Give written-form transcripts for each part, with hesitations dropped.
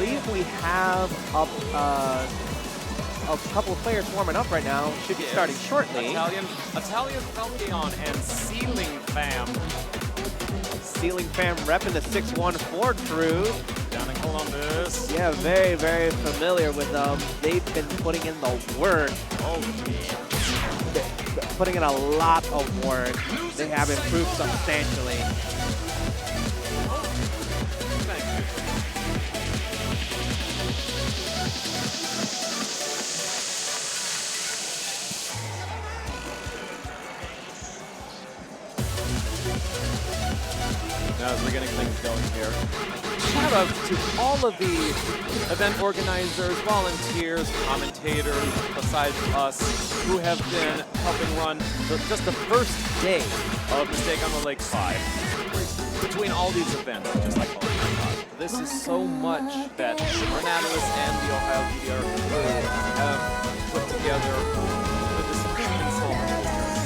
believe we have a couple of players warming up right now. Should be starting shortly. ItalianFalchion and CeilingFam. CeilingFam repping the 614 crew. Down in Columbus. Yeah, very, very familiar with them. They've been putting in the work. Oh, yeah. Putting in a lot of work. They have improved substantially. As we're getting things going here. Shout out to all of the event organizers, volunteers, commentators, besides us, who have been helping run just the first day of Mistake on the Lake 5. Between all these events, just like, oh my God, this is so much that Renatus and the Ohio DDR crew have put together with this installment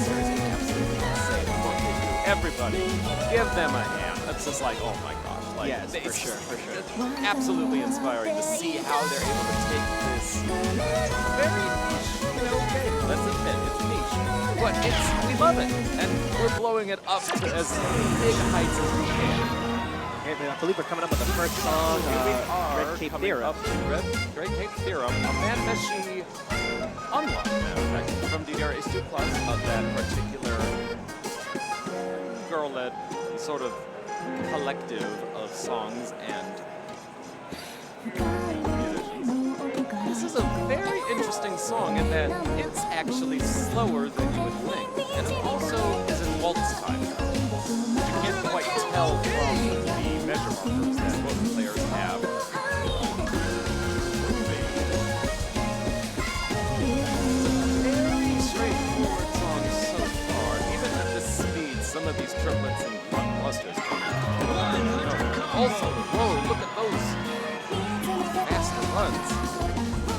series. Absolutely insane. Everybody, give them a hand. It's just like, oh my gosh. Like, yes, for sure. It's absolutely inspiring to see how they're able to take this very niche, you know, game. Let's admit, it's niche. But we love it. And we're blowing it up to as big heights as we can. Okay, I believe we're coming up with the first song, Red Cape Theorem. Up to Red Cape Theorem, a Manmeshi unlock, matter of fact, from DDR Ace 2 Plus of that particular girl-led sort of collective of songs and musicians. This is a very interesting song in that it's actually slower than you would think, and it also is in waltz time. You can't quite tell from the measure markers that both players have. Very straightforward song so far. Even at this speed, some of these triplets and clusters come in. Also, whoa, look at those faster runs.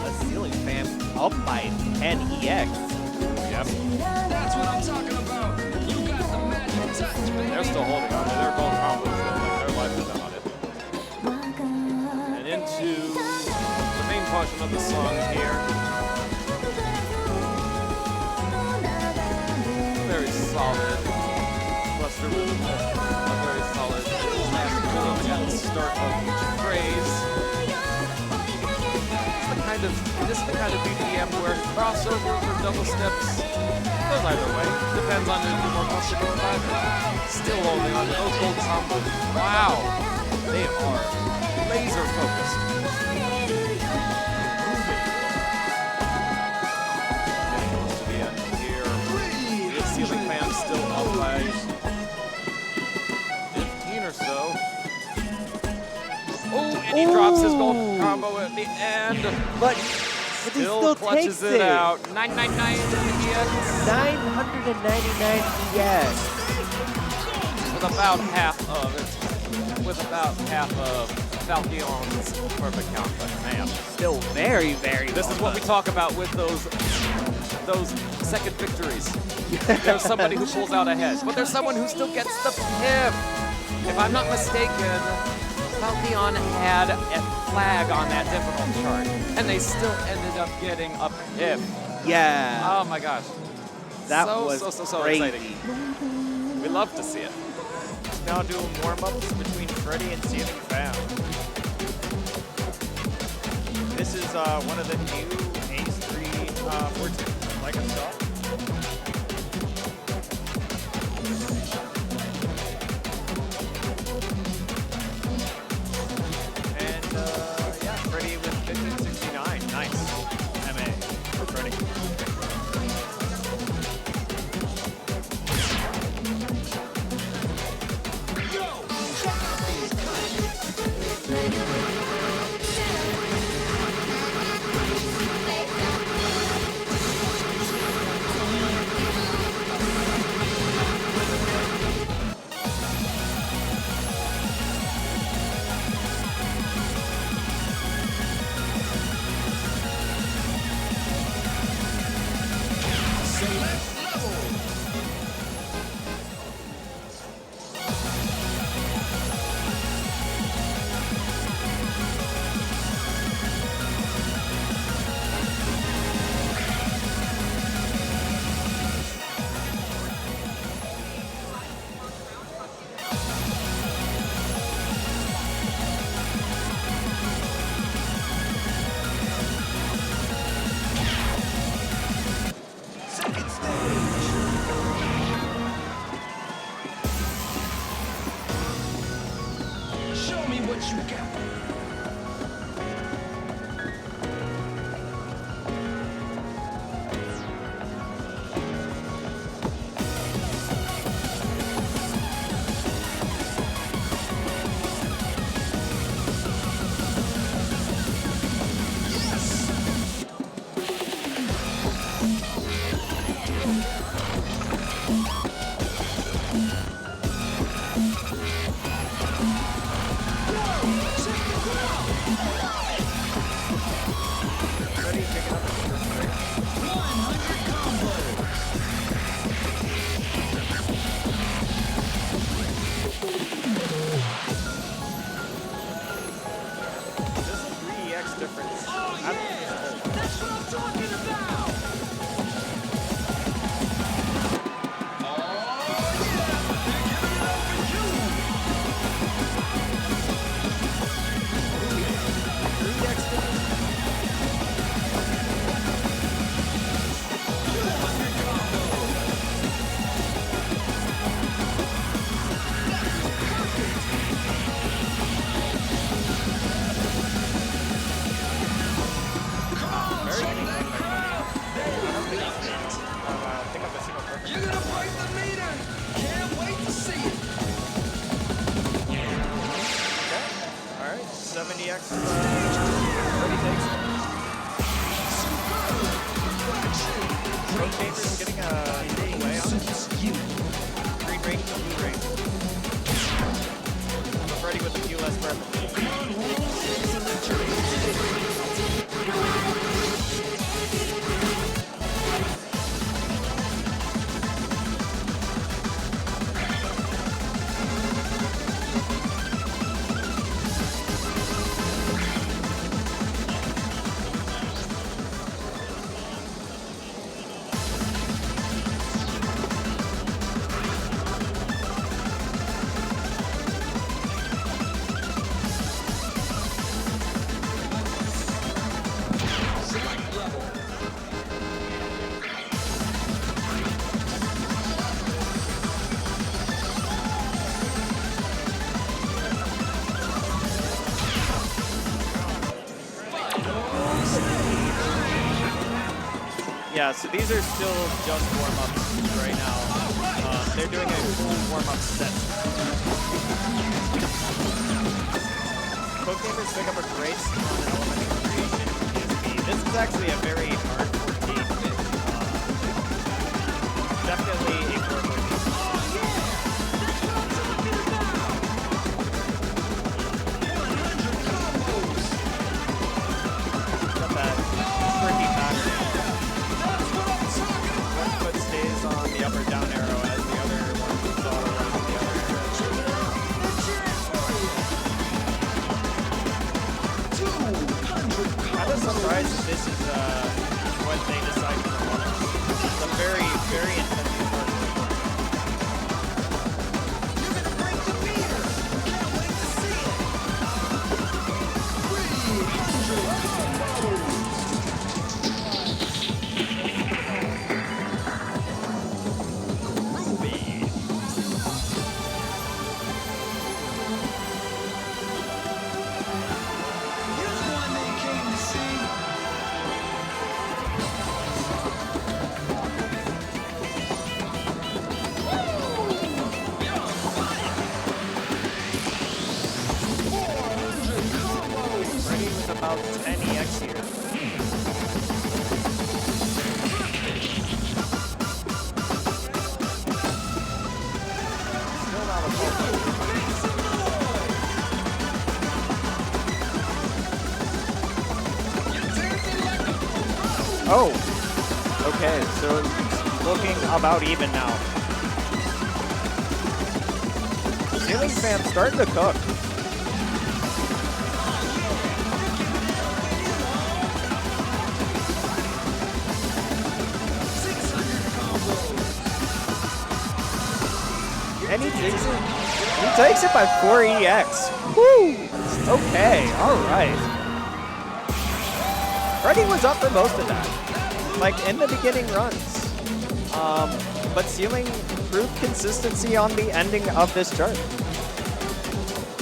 The CeilingFam up by 10 EX. Yep. That's what I'm talking about. You got the magic touch, baby. They're still holding on. They're going combos. Like their life is on it. And into the main portion of the song here. Very solid cluster rhythm. A very solid last rhythm at the start of each phrase. This is the kind of BPM where crossovers or double steps goes either way. Depends on if you're more comfortable with either. Still holding on to those gold combos. Wow! They are laser focused. Getting close to the end here. The CeilingFan still up by 15 or so. Oh, and he drops his gold combo at the end. But he still clutches takes it out. 999 EX. 999 EX. With about half of it. With about half of Falchion's perfect count. But man, Still very, very this well is what we done. talk about with those second victories. There's somebody who pulls out ahead, but there's someone who still gets the pip. If I'm not mistaken, Falchion had a flag on that difficult chart, and they still ended up getting a pip. Yeah. Oh my gosh. That so, was so crazy. exciting. We love to see it. Now doing warm-ups between Freddie and CeilingFam. This is one of the new Ace 3 14 like a stop. And yeah, Freddie with 1569. Nice. MA for Freddie. Freddie with a few less purple. Yeah, so these are still just warm-ups right now. They're doing a full warm-up set. Both gamers pick up a great on an element of Creation DSP. This is actually a very hardcore game. Definitely a hardcore game. Got that tricky pattern. One foot stays on the up or down arrow as the other one moves all around the other arrow. I'm just surprised that this is what they decide for one. It's a very, very intensive part. You're gonna break the meter. Can't wait to see it. 300 combos. About 10 EX here. Still not a ball. Oh, okay, so it's looking about even now. CeilingFam starting to cook. And he takes it by 4 EX. Woo! Okay, all right. Freddie was up for most of that, like in the beginning runs. But Ceiling improved consistency on the ending of this chart.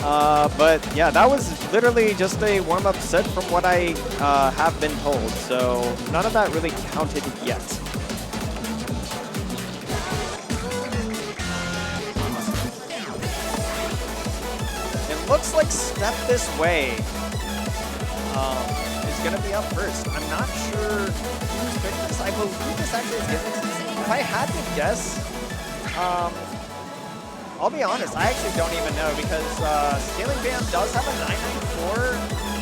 But yeah, that was literally just a warm-up set from what I have been told. So none of that really counted yet. It looks like Step This Way is going to be up first. I'm not sure who's picked this. I believe this actually is gimmix. If I had to guess, I'll be honest, I actually don't even know because CeilingFam does have a 994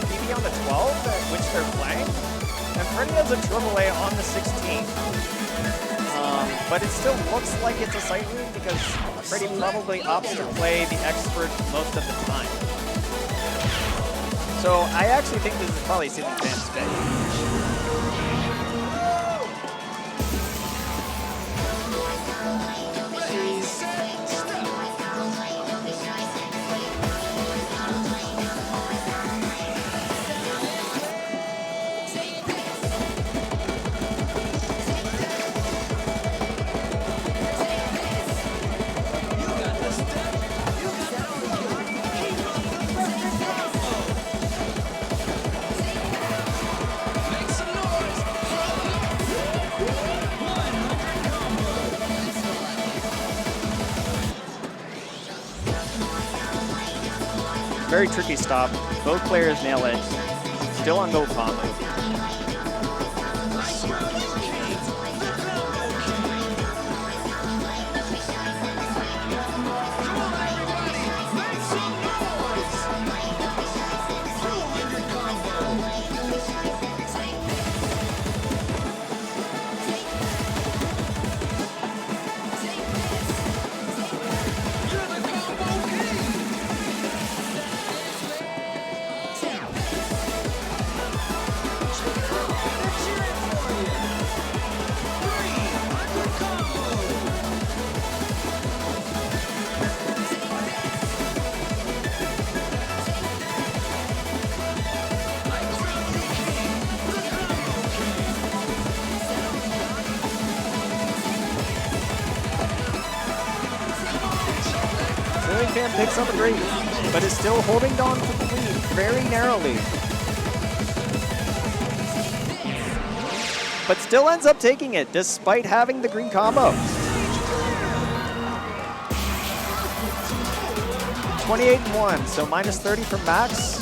PB on the 12 at which they're playing, and Freddie has a AAA on the 16. But it still looks like it's a sight read because Freddie probably opts to play the expert most of the time. So I actually think this is probably CeilingFam's pick. Very tricky stop. Both players nail it. Still on go combo. CeilingFam picks up a green, but is still holding on to the lead very narrowly. But still ends up taking it despite having the green combo. 28-1, so minus 30 from Max.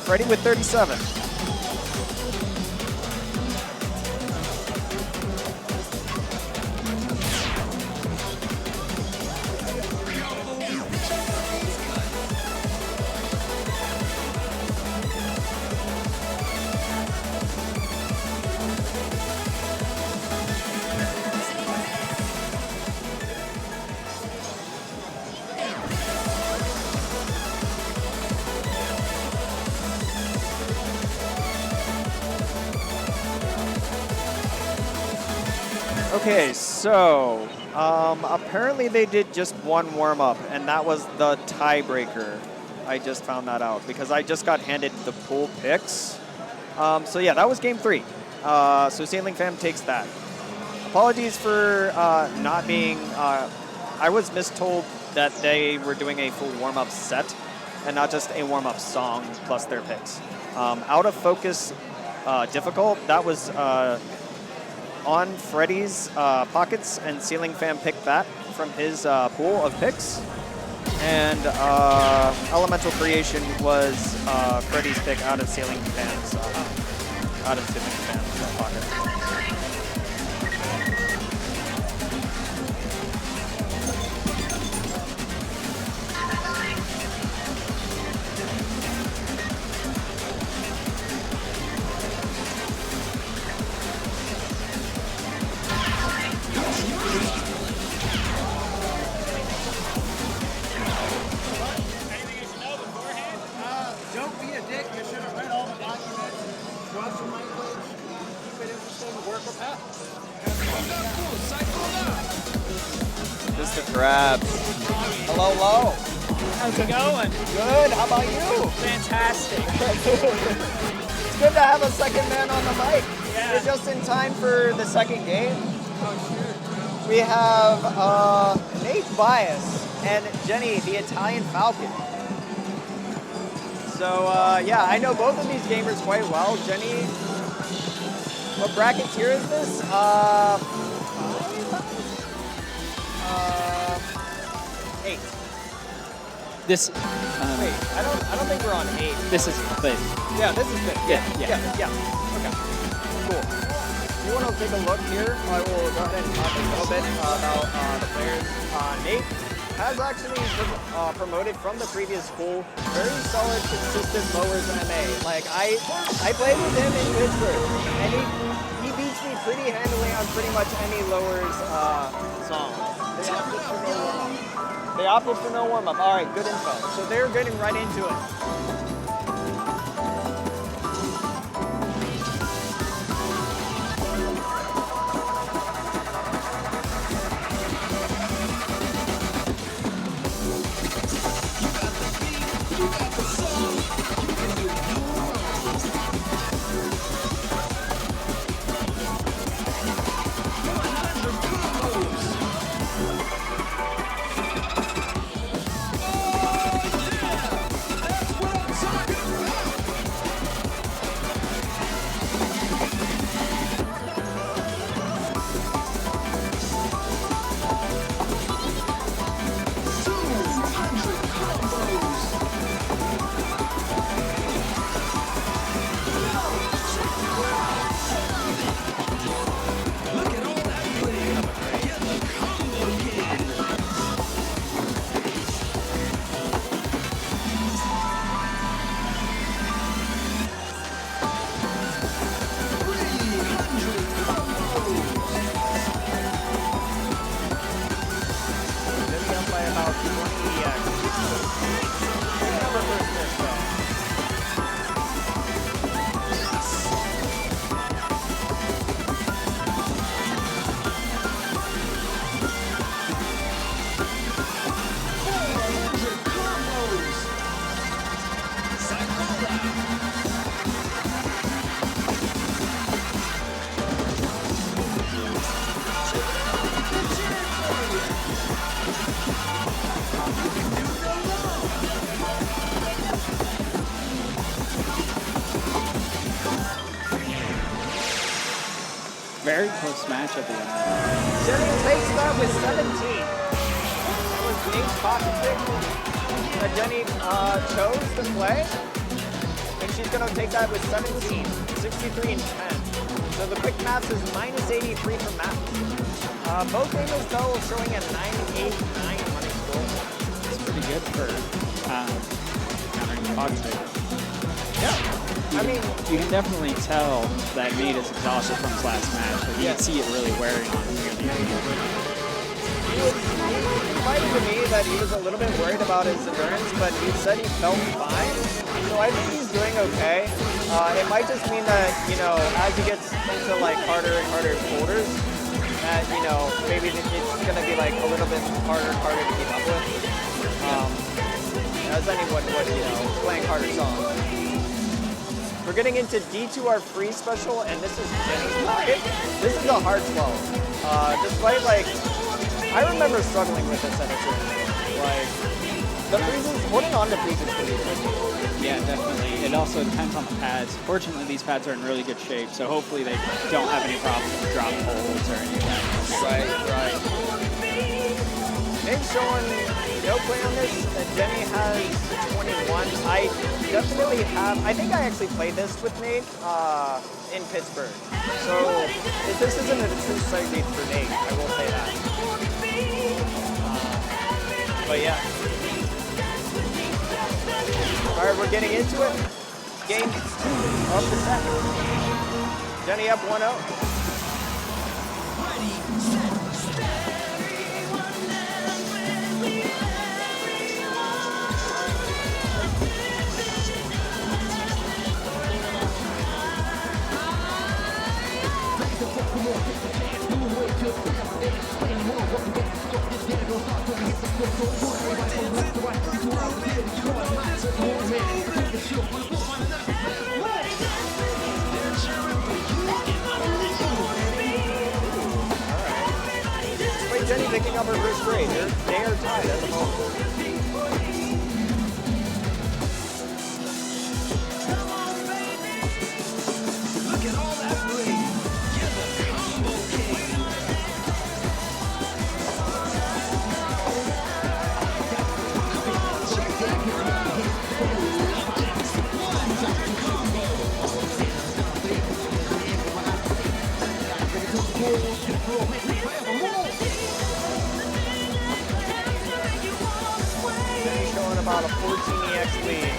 Freddie with 37. Okay, so apparently they did just one warm-up, and that was the tiebreaker. I just found that out because I just got handed the pool picks. So yeah, that was game 3. So CeilingFam takes that. Apologies for not being, I was mistold that they were doing a full warm-up set and not just a warm-up song plus their picks. Out of focus difficult, that was on Freddie's pockets, and CeilingFam picked that from his pool of picks. And Elemental Creation was Freddie's pick out of CeilingFam's pocket. Just the crabs. Hello, hello. How's it going? Good, how about you? Fantastic. It's good to have a second man on the mic. Yeah. We're just in time for the second game. Oh, We have NateBias and Jenny, the Italian Falcon. So yeah, I know both of these gamers quite well. Jenny, what bracket tier is this? 8. This. Wait, I don't think we're on 8. This is big. Yeah, this is good. Yeah. Okay, cool. You want to take a look here? I will go ahead and talk a little bit about the players. Nate has actually promoted from the previous school. Very solid, consistent lowers MA. Like I played with him in Pittsburgh, and he beats me pretty handily on pretty much any lowers song. They opted for no warm-up. All right, good info. So they're getting right into it. Very close match at the end. Jenny takes that with 17. That was Nate's pocket pick that Jenny chose to play. And she's going to take that with 17, 63 and 10. So the quick maths is minus 83 for math. Both gamers, though, showing a 9-8-9 running score. It's pretty good for countering Boxer. Yeah. I mean, you can definitely tell that Nate is exhausted from his last match. Like, you can see it really wearing on him near the end. He confided to me that he was a little bit worried about his endurance, but he said he felt fine. So I think he's doing okay. It might just mean that, you know, as he gets into like harder and harder quarters, that, you know, maybe it's going to be like a little bit harder to keep up with. As anyone would, you know, playing harder songs. We're getting into D2R free special, and this is Jenny's pocket. This is a hard 12. Despite, like, I remember struggling with this at a certain point. Like, the freezes, holding on to freezes can be tricky. Yeah, definitely. It also depends on the pads. Fortunately, these pads are in really good shape, so hopefully they don't have any problems with drop holds or anything. Right. Nate's showing no play on this, and Jenny has 21. I definitely have, I think I actually played this with Nate in Pittsburgh. So this isn't a true sight read for Nate, I will say that. But yeah. All right, we're getting into it. Game 2 of the set. Jenny up 1-0. Wait, Jenny picking up her first grade. They are tied at the moment. 14EX lead.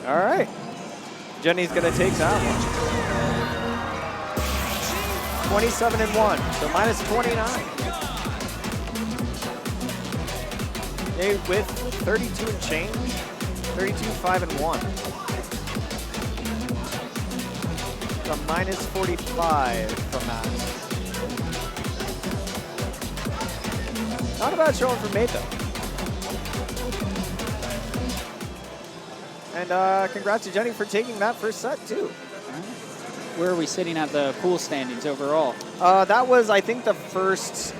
All right. Jenny's going to take that one. 27-1, so minus 29. They with 32 and change, 32-5-1. So minus 45 from that. Not a bad showing from Nate, though. And congrats to Jenny for taking that first set, too. Where are we sitting at the pool standings overall? That was, I think, the first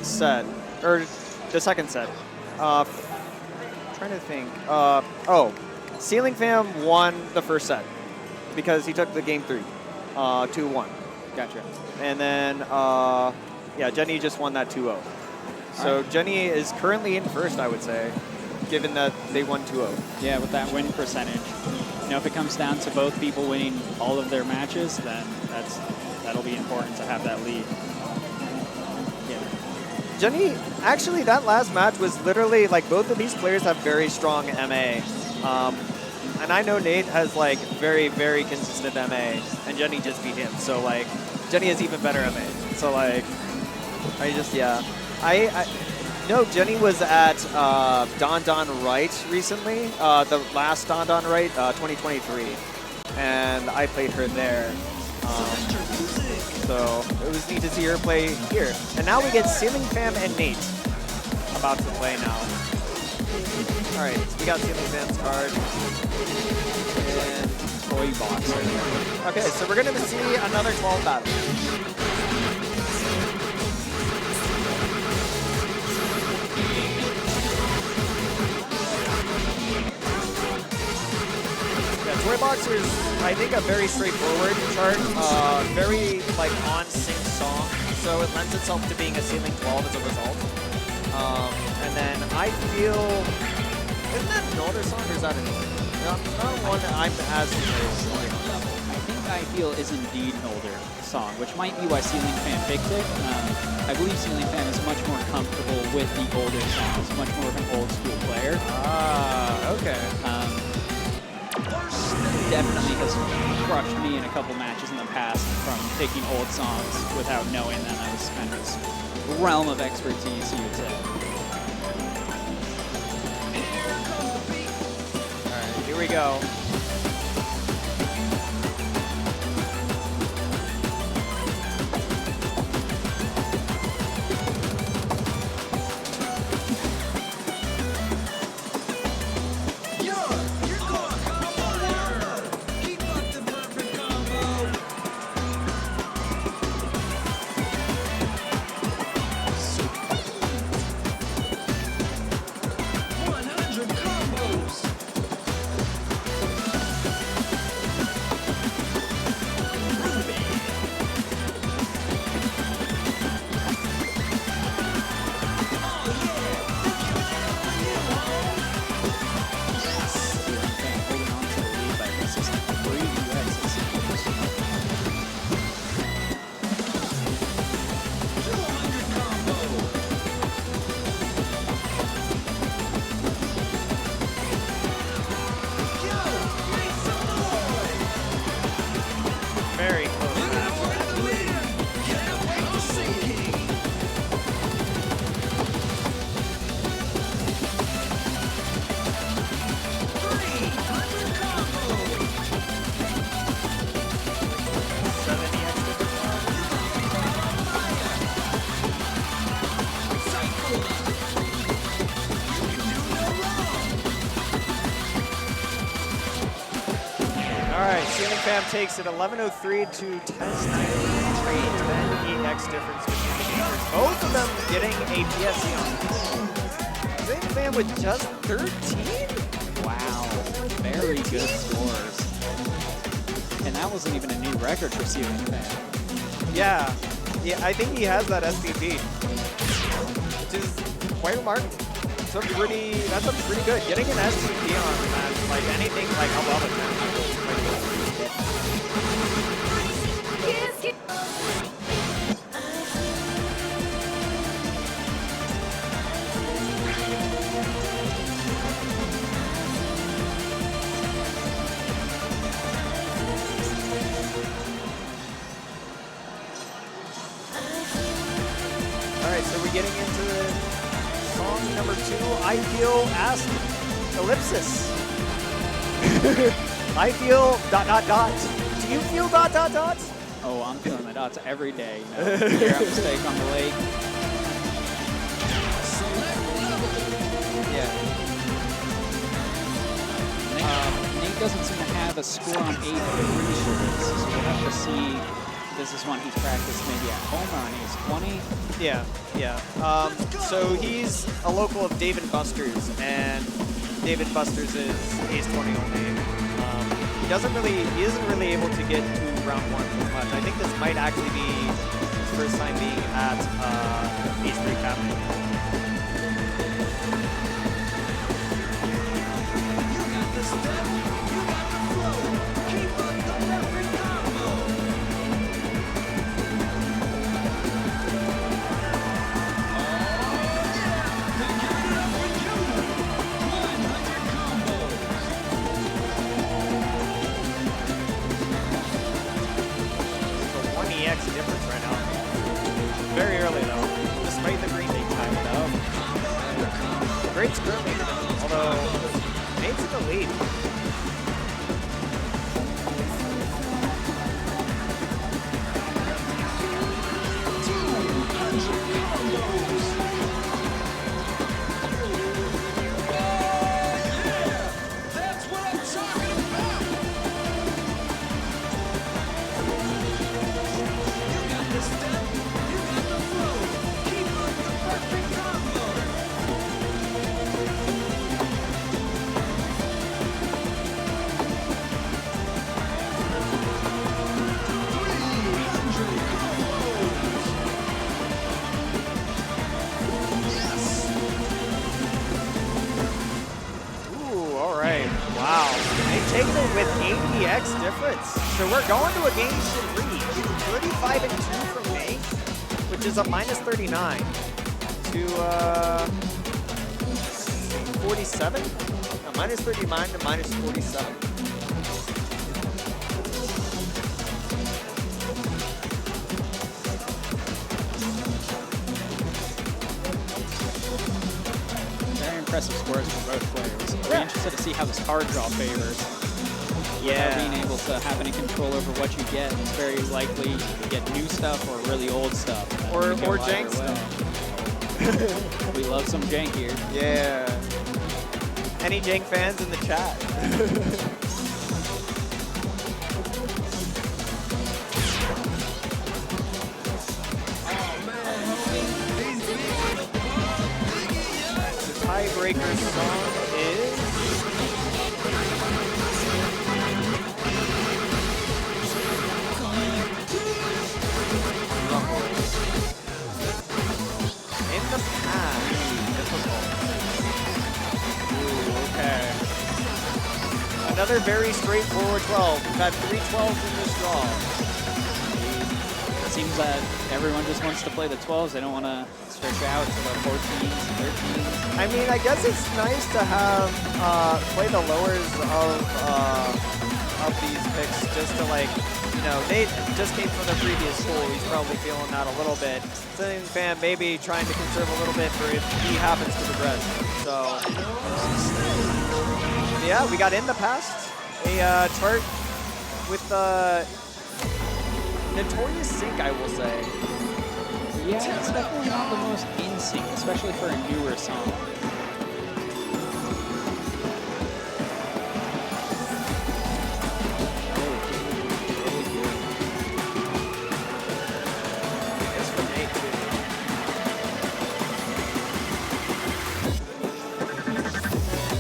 set, or the second set. Trying to think. CeilingFam won the first set because he took the game 3, 2-1. Gotcha. And then, yeah, Jenny just won that 2-0. So right. Jenny is currently in first, I would say, given that they won 2-0. Yeah, with that win percentage. You know, if it comes down to both people winning all of their matches, then that'll be important to have that lead. Yeah. Jenny, actually, that last match was literally, like, both of these players have very strong MA. And I know Nate has, like, very, very consistent MA, and Jenny just beat him. So, like, Jenny has even better MA. So, like, No, Jenny was at Don Right recently, the last Don Right, 2023, and I played her there. So it was neat to see her play here. And now we get CeilingFam and Nate about to play now. All right, so we got CeilingFam's card. And Toy Boxer. okay, so we're gonna see another 12 battle. Toy Boxer is, I think, a very straightforward chart, very like on sync song, so it lends itself to being a ceiling 12 as a result. And then I feel, isn't that an older song or is that an not one that I'm as familiar with on that one. I think I Feel is indeed an older song, which might be why CeilingFan picked it. I believe CeilingFan is much more comfortable with the older songs, much more of an old school player. Ah, okay. Definitely has crushed me in a couple matches in the past from picking old songs without knowing that I was kind of his realm of expertise, you would say. All right, here we go. Very close. CeilingFam takes it 11:03 to 10:93, 10 EX difference between the gamers. Both of them getting a PSE on this. CeilingFam with just 13? Wow, very good scores. And that wasn't even a new record for CeilingFan. Yeah. Yeah, I think he has that SPP, which is quite remarkable. That's a pretty good. Getting an SPP on that, like anything like above a 10 is quite good. Alright, so we're getting into song number 2, I Feel Ask Ellipsis. I feel ... Do you feel ... Oh, I'm feeling the dots every day. You know, here at Mistake on the lake. Yeah. Nate doesn't seem to have a score on 8 degree shorts, so we'll have to see. This is one he's practiced maybe at home or on Ace 20. Yeah, yeah. So he's a local of Dave & Buster's, and Dave & Buster's is Ace 20 only. He isn't really able to get to round 1 as much. I think this might actually be his first time being at Ace 3 cabinet. You got the step, you got the flow. Keep up the perfect combo. Difference right now. Very early though, despite the green being timed up. Great currently, although Nate's in the lead. That's what I'm talking about. You got the step, you got the flow. Keep up the perfect combo. Ooh, all right. Wow. They take it with 80x difference. So we're going to a game 3. 35 and 2 from Nate, which is a minus 39 to 47. A minus 39 to minus 47. Very impressive scores for both players. I'll be interested to see how this card draw favors. Yeah. Without being able to have any control over what you get, it's very likely you get new stuff or really old stuff. Or It can go jank either way. We love some jank here. Yeah. Any jank fans in the chat? The tiebreaker song is In the Past. Difficult. Ooh, okay. Another very straightforward 12. We've got 3 12s in this draw. It seems that everyone just wants to play the 12s. They don't want to stretch out to the 14s, 13s. I mean, I guess it's nice to have play the lowers of these picks just to, like, you know, Nate just came from the previous school. He's probably feeling that a little bit. CeilingFan maybe trying to conserve a little bit for if he happens to progress. So, yeah, we got In the Past, a chart with notorious sync, I will say. Yeah, it's definitely not the most in sync, especially for a newer song. It's for Nate, too.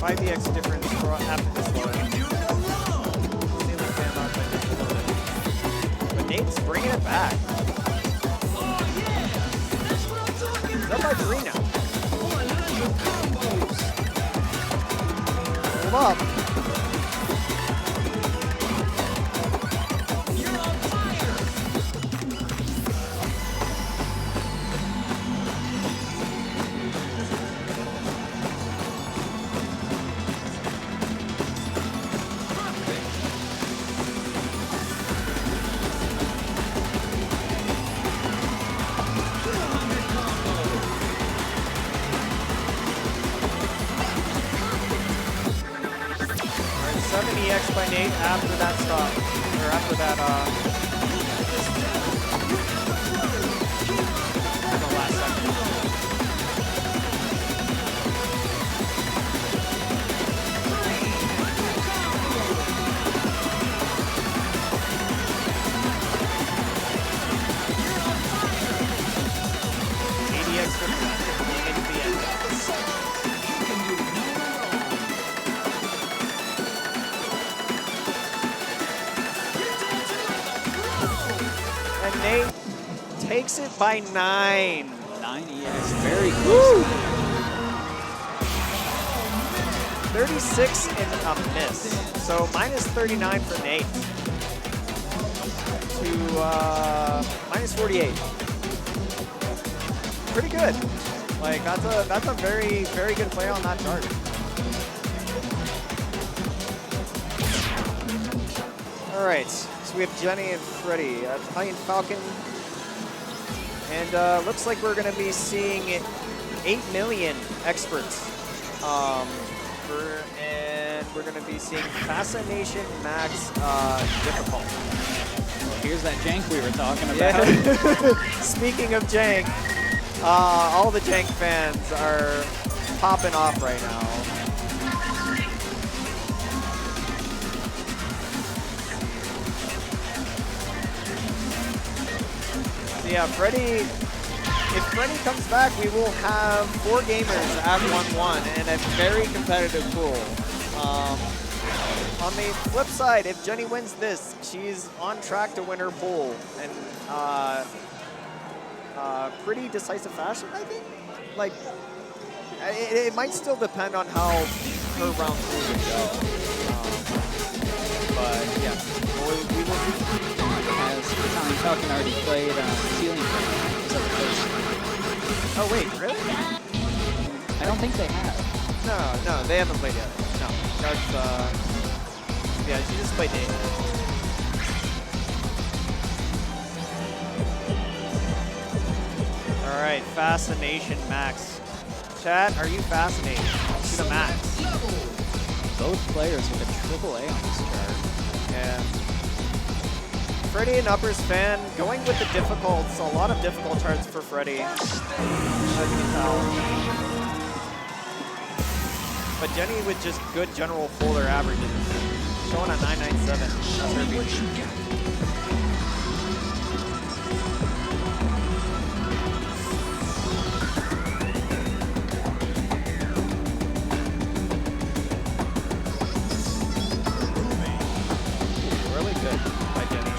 5EX difference after this one. CeilingFan outside just a little bit. back. Is up by 3 now. Hold up. EX by Nate after that stop, or after that, the last second. ADX going into the end. Nate takes it by 9. 9 EX, very close. 36 and a miss. So minus 39 for Nate to minus 48. Pretty good. Like that's a very, very good play on that chart. All right. So we have Jenny and Freddie, ItalianFalchion, and looks like we're going to be seeing 8 million experts, and we're going to be seeing Fascination MAXX difficult. Well, here's that jank we were talking about. Yeah. Speaking of jank, all the jank fans are popping off right now. Yeah, Freddie, if Freddie comes back, we will have 4 gamers at 1-1 and a very competitive pool. On the flip side, if Jenny wins this, she's on track to win her pool in pretty decisive fashion, I think. Like, it might still depend on how her round 3 would go. But yeah, we will see. Has ItalianFalchion already played CeilingFan? Is that the first? Oh wait, really? I don't think they have. No, they haven't played yet. No, that's yeah, she just played Nate. All right, Fascination MAXX. Chat, are you fascinated to the max? Both players with a AAA on this chart. Yeah. Freddie and Uppers fan going with the difficults. A lot of difficult charts for Freddie, as you can tell. But Jenny with just good general folder averages, showing a 997. That's her beat. Really good by Jenny.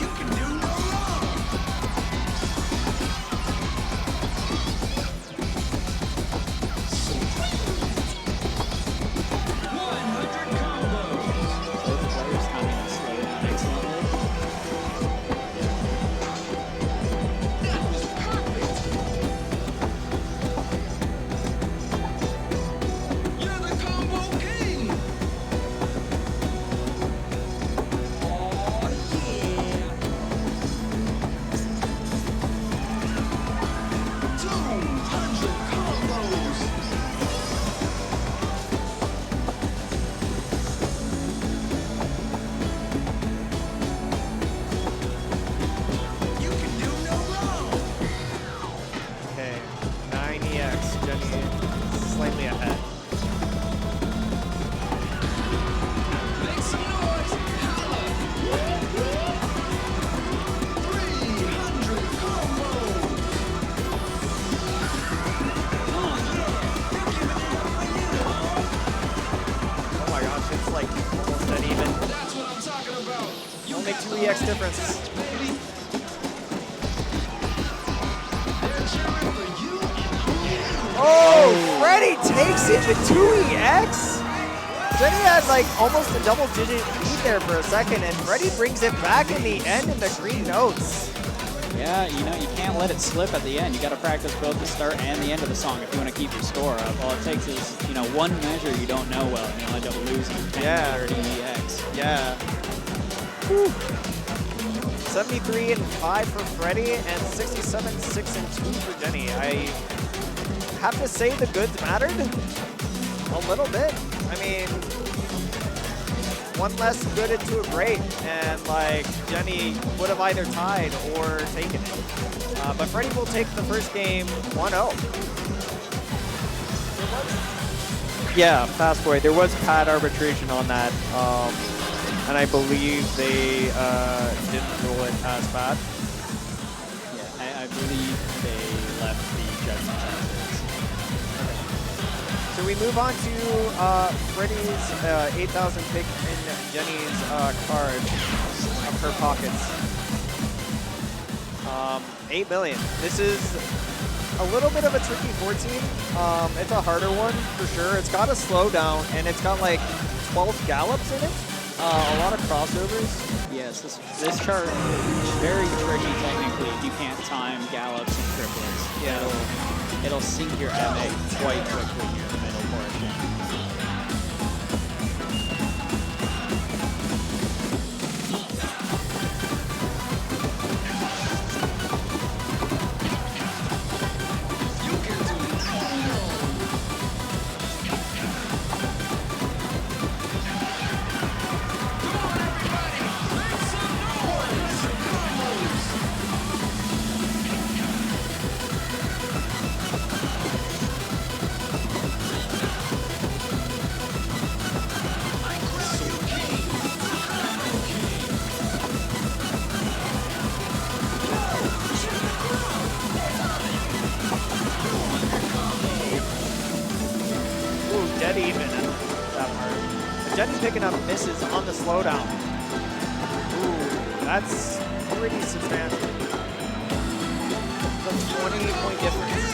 Both players having to slow down excellently. Okay, 9EX, Jenny slightly ahead. Oh my gosh, it's like almost dead even. Only 2EX difference. Oh, Freddie takes it with 2EX. Jenny had like almost a double-digit lead there for a second, and Freddie brings it back in the end in the green notes. Yeah, you know, you can't let it slip at the end. You got to practice both the start and the end of the song if you want to keep your score up. All it takes is, you know, one measure you don't know well, and you'll end up losing 10 or 30EX. Yeah. Whew. 73 and 5 for Freddie, and 67, 6 and 2 for Jenny. I have to say the goods mattered a little bit. I mean, one less good into a great, and like Jenny would have either tied or taken it. But Freddie will take the first game 1-0. Yeah, fast boy. There was pad arbitration on that, and I believe they didn't rule it as bad. Yeah, I believe they left the judgment as is. So we move on to Freddie's 8,000 pick in Jenny's card of her pockets. 8 million. This is a little bit of a tricky 14. It's a harder one for sure. It's got a slowdown and it's got like 12 gallops in it. A lot of crossovers. Yes, this chart is very tricky technically if you can't time gallops and triplets. Yeah. It'll sink your MA quite quickly here in the middle portion. Picking up misses on the slowdown. Ooh, that's pretty substantial. It's a 20-point difference.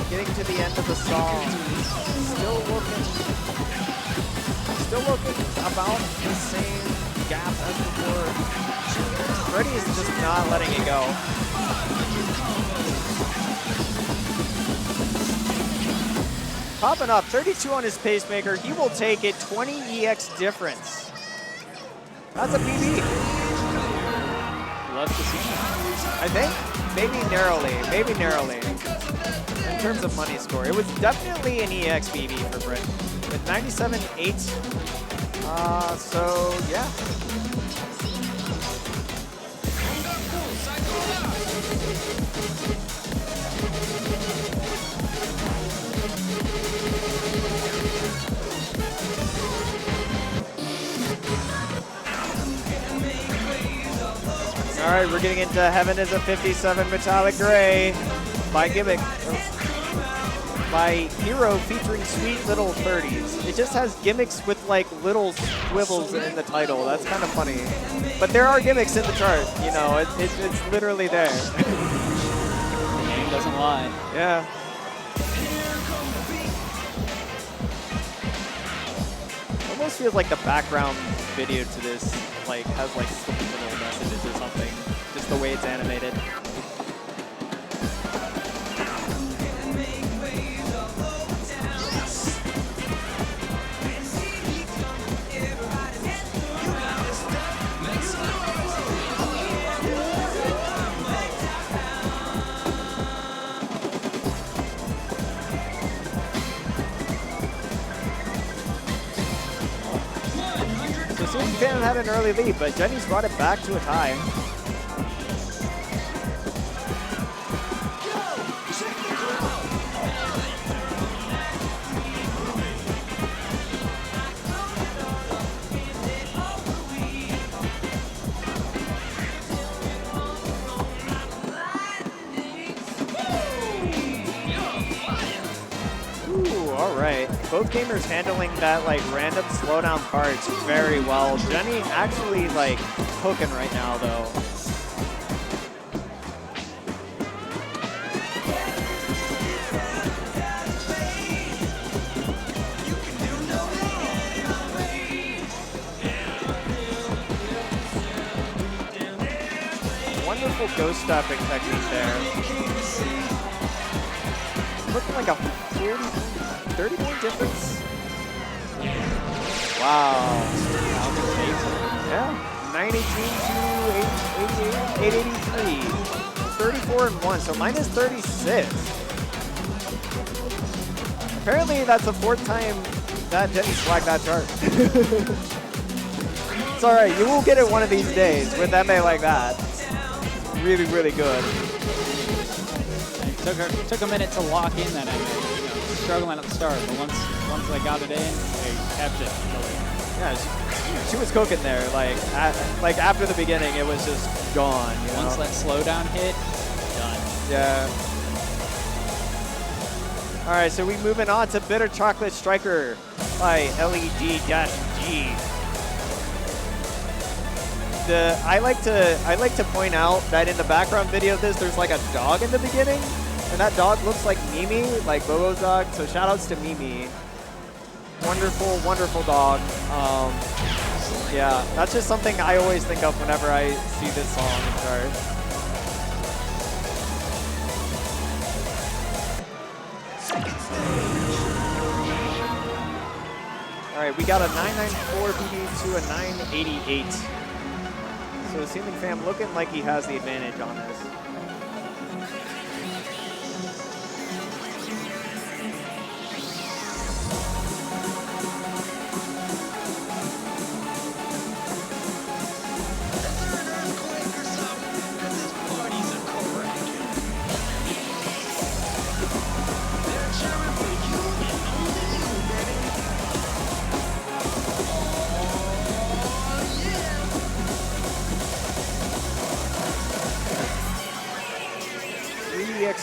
Getting to the end of the song, still looking about the same gap as before. Freddie is just not letting it go. Popping up, 32 on his pacemaker. He will take it, 20 EX difference. That's a PB. Love to see that. I think, maybe narrowly. In terms of money score, it was definitely an EX BB for Brett with 97.8. So yeah. All right, we're getting into Heaven is a 57 Metallic Gray by Gimmick. By Hero featuring Sweet Little 30s. It just has gimmicks with like little swivels in the title. That's kind of funny. But there are gimmicks in the chart, you know, it's literally there. The name doesn't lie. Yeah. Almost feels like the background video to this like has like some little messages or something. Just the way it's animated. CeilingFan had an early lead, but Jenny's brought it back to a tie. All right, both gamers handling that like random slowdown parts very well. Jenny actually like cooking right now though. Wonderful ghost stepping technique there. Looking like a 30-point difference. Wow. Yeah. 918 to 883. 34-1, so minus 36. Apparently that's the 4th time that Jenny flagged that chart. It's alright, you will get it one of these days with MA like that. Really, really good. Took a minute to lock in that MA. Struggling at the start, but once I got it in, they kept it. Yeah, she was cooking there. Like after the beginning, it was just gone. You know? Once that slowdown hit, done. Yeah. All right, so we moving on to Bitter Chocolate Striker by LED-G. I like to point out that in the background video of this, there's like a dog in the beginning. And that dog looks like Mimi, like Bobo's dog. So shout outs to Mimi. Wonderful, wonderful dog. Yeah, that's just something I always think of whenever I see this song in chart. All right, we got a 994 BB to a 988. So CeilingFam looking like he has the advantage on this.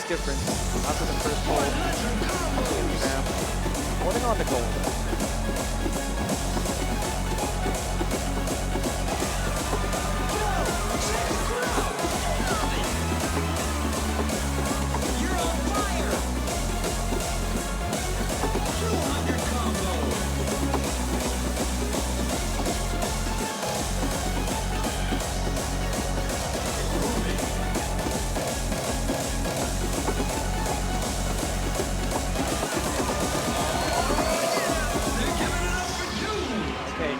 Difference after the first hold. Holding on to gold. You're on fire. 200 combo.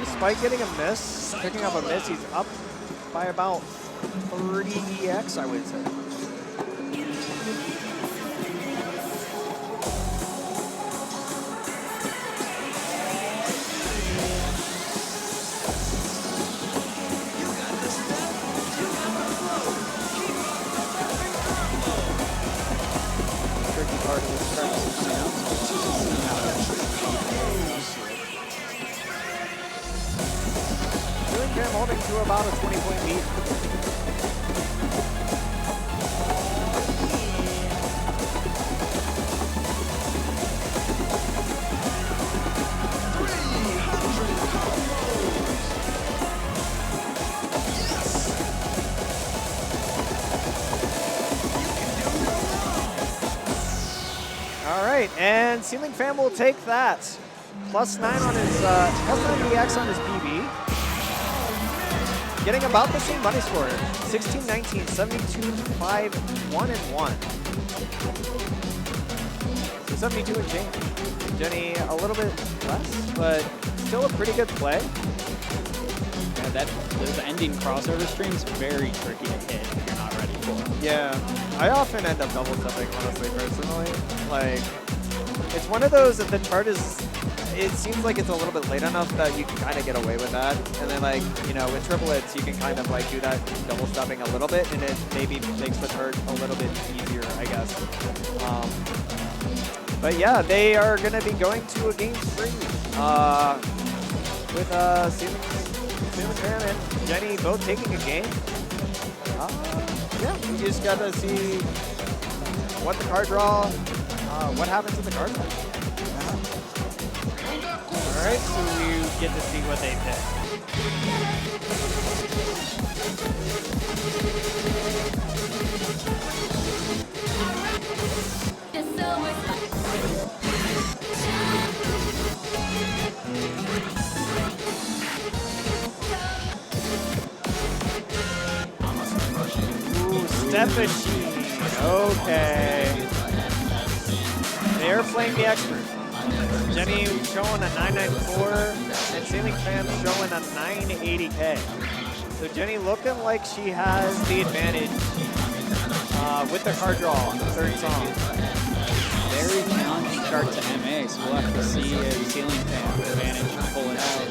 Despite getting a miss, picking up a miss, he's up by about 30 EX, I would say. Tricky part of this practice, CeilingFam holding to about a 20-point lead. All right, and CeilingFam will take that. +9 on his +9 EX on his PB. Getting about the same money score. 16-19, 72-5, 1-1. So 72 and change. Jenny a little bit less, but still a pretty good play. Yeah, those ending crossover streams very tricky to hit if you're not ready for them. Yeah, I often end up double stepping, honestly, personally. Like, it's one of those, if the chart is it seems like it's a little bit late enough that you can kind of get away with that. And then like, you know, with triplets, you can kind of like do that double stepping a little bit, and it maybe makes the turret a little bit easier, I guess. But yeah, they are going to be going to a game 3 with CeilingFan and Jenny both taking a game. Yeah, we just got to see what the card draw, what happens in the card draw. All right, so we get to see what they pick. Ooh, Step Machine. Okay. They're playing the expert. Jenny showing a 994 and CeilingFan showing a 980K. So Jenny looking like she has the advantage with the card draw, third song. Very challenging start to MA, so we'll have to see if CeilingFan will manage to pull it out.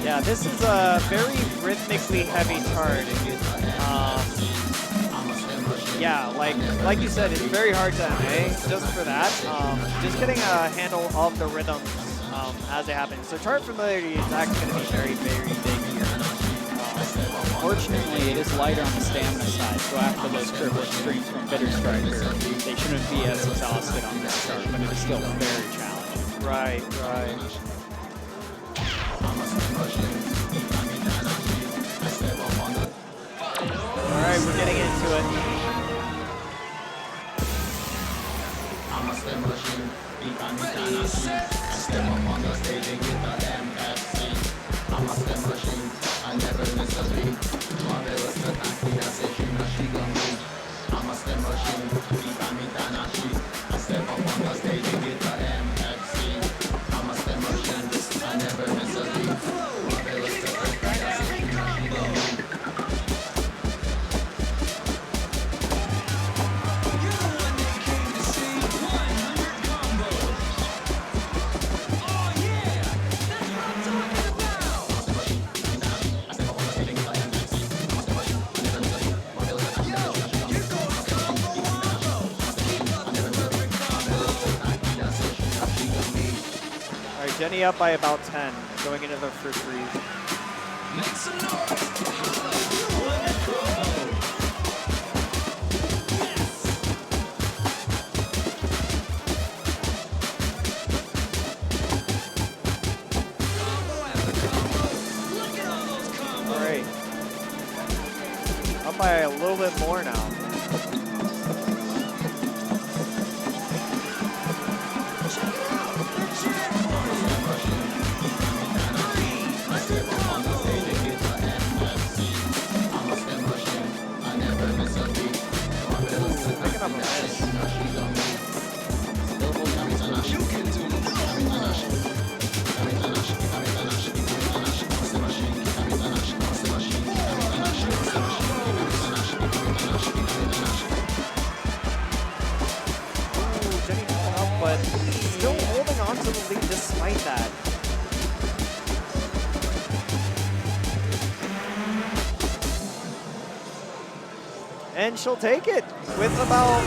Yeah, this is a very rhythmically heavy card. Yeah, like you said, it's very hard to MA just for that. Just getting a handle of the rhythms as they happen. So chart familiarity is actually going to be very, very big here. Fortunately, it is lighter on the stamina side, so after those triplet streams from Bitter Striker, they shouldn't be as exhausted on this chart, but it is still very challenging. Right. All right, we're getting into it. Jenny up by about 10, going into the first read. All right. Up by a little bit more now. Despite that. And she'll take it with about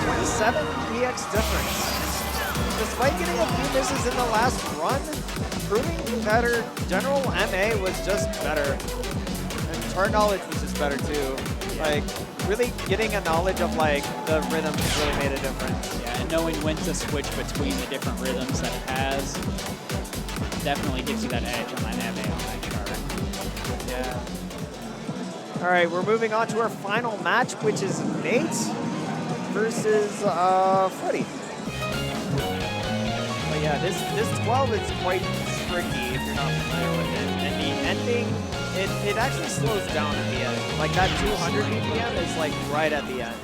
27 EX difference. Despite getting a few misses in the last run, proving that her general MA was just better. And chart knowledge was just better too. Yeah. Like, really getting a knowledge of like the rhythms really made a difference. Yeah, and knowing when to switch between the different rhythms that it has definitely gives you that edge on that MA on that chart. Yeah. All right, we're moving on to our final match, which is Nate versus Freddie. But yeah, this 12 is quite tricky if you're not familiar with it. And the ending, it actually slows down at the end. Like that 200 BPM is like right at the end.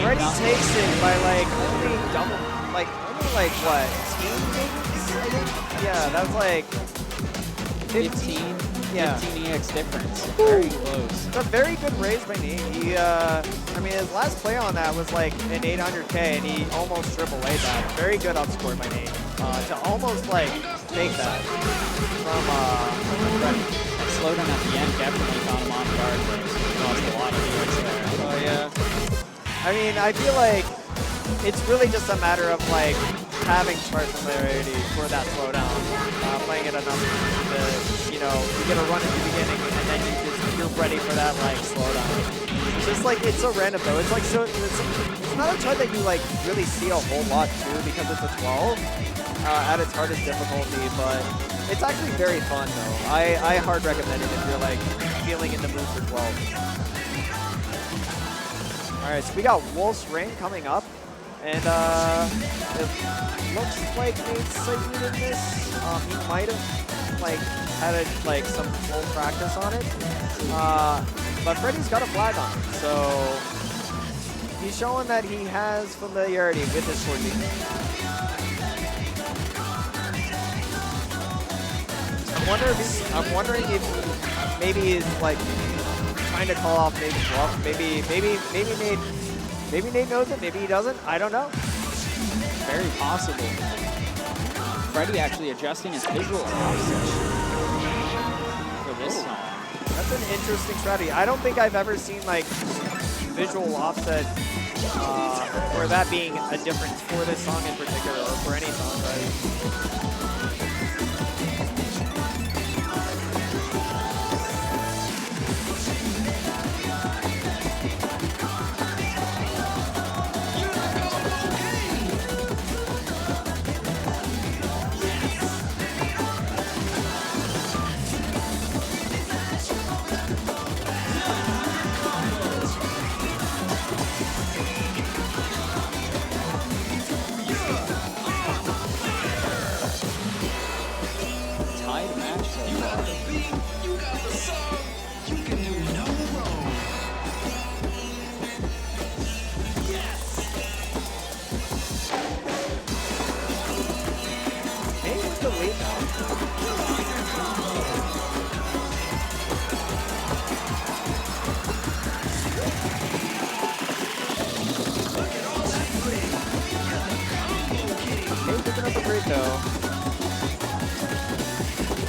Freddie nothing. takes it by like only what? 10 gigs, I think? Yeah, that's like 15, Yeah. 15 EX difference. Very close. It's a very good raise by Nate. He, I mean, his last play on that was like an 800K, and he almost triple-A'd that. Very good outscore by Nate to almost like take that from Freddie. That slowdown at the end definitely caught him off guard, though. So he lost a lot of EX there. Oh yeah. I mean, I feel like it's really just a matter of like having chart familiarity for that slowdown, playing it enough to, you know, you get a run at the beginning and then you're ready for that like slowdown. It's just like, it's so random though. It's like, so it's not a chart that you like really see a whole lot too because it's a 12 at its hardest difficulty, but it's actually very fun though. I hard recommend it if you're like feeling in the mood for 12. All right, so we got Wolf's Ring coming up. And it looks like Nate's sighted in this. He might have like had some full practice on it. But Freddie's got a flag on it, so he's showing that he has familiarity with this chord beat. I'm wondering if maybe he's like trying to call off Nate's bluff. Maybe Nate knows it, maybe he doesn't, I don't know. Very possible. Freddie actually adjusting his visual offset for this song. That's an interesting strategy. I don't think I've ever seen like visual offset or that being a difference for this song in particular, or for any song, right?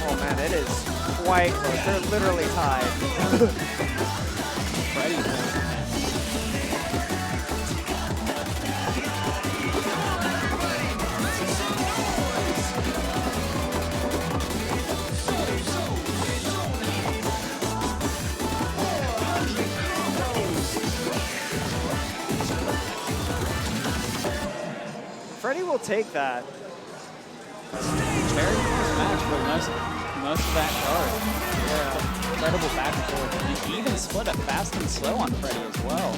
Oh man, it is quite close. They're literally tied. Freddie. Freddie will take that. Very close match for most of that chart. Yeah, incredible back and forth. And he even split a fast and slow on Freddie as well.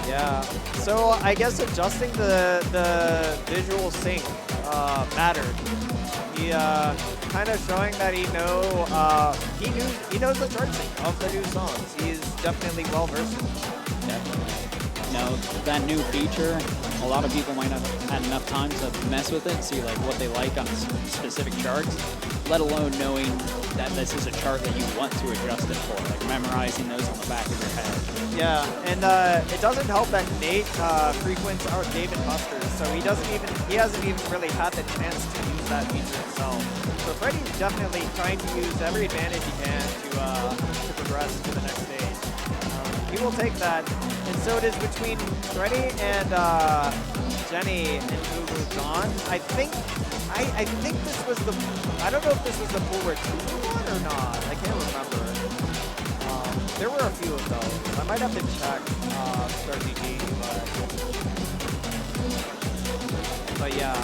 Yeah. So I guess adjusting the visual sync mattered. He kind of showing that he knows the chart sync of the new songs. He's definitely well versed. Definitely. You know, that new feature, a lot of people might not have had enough time to mess with it, see like what they like on specific charts, let alone knowing that this is a chart that you want to adjust it for, like memorizing those on the back of your head. Yeah, and it doesn't help that Nate frequents our Dave & Buster's, so he hasn't even really had the chance to use that feature himself. So Freddie's definitely trying to use every advantage he can to progress to the next stage. He will take that, and so it is between Freddie and Jenny and who moves on. I think this was the, I don't know if this was the pool where 2 won or not. I can't remember. There were a few of those. I might have to check StarGG, but yeah.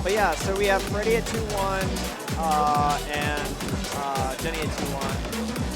But yeah, so we have Freddie at 2-1 and Jenny at 2-1.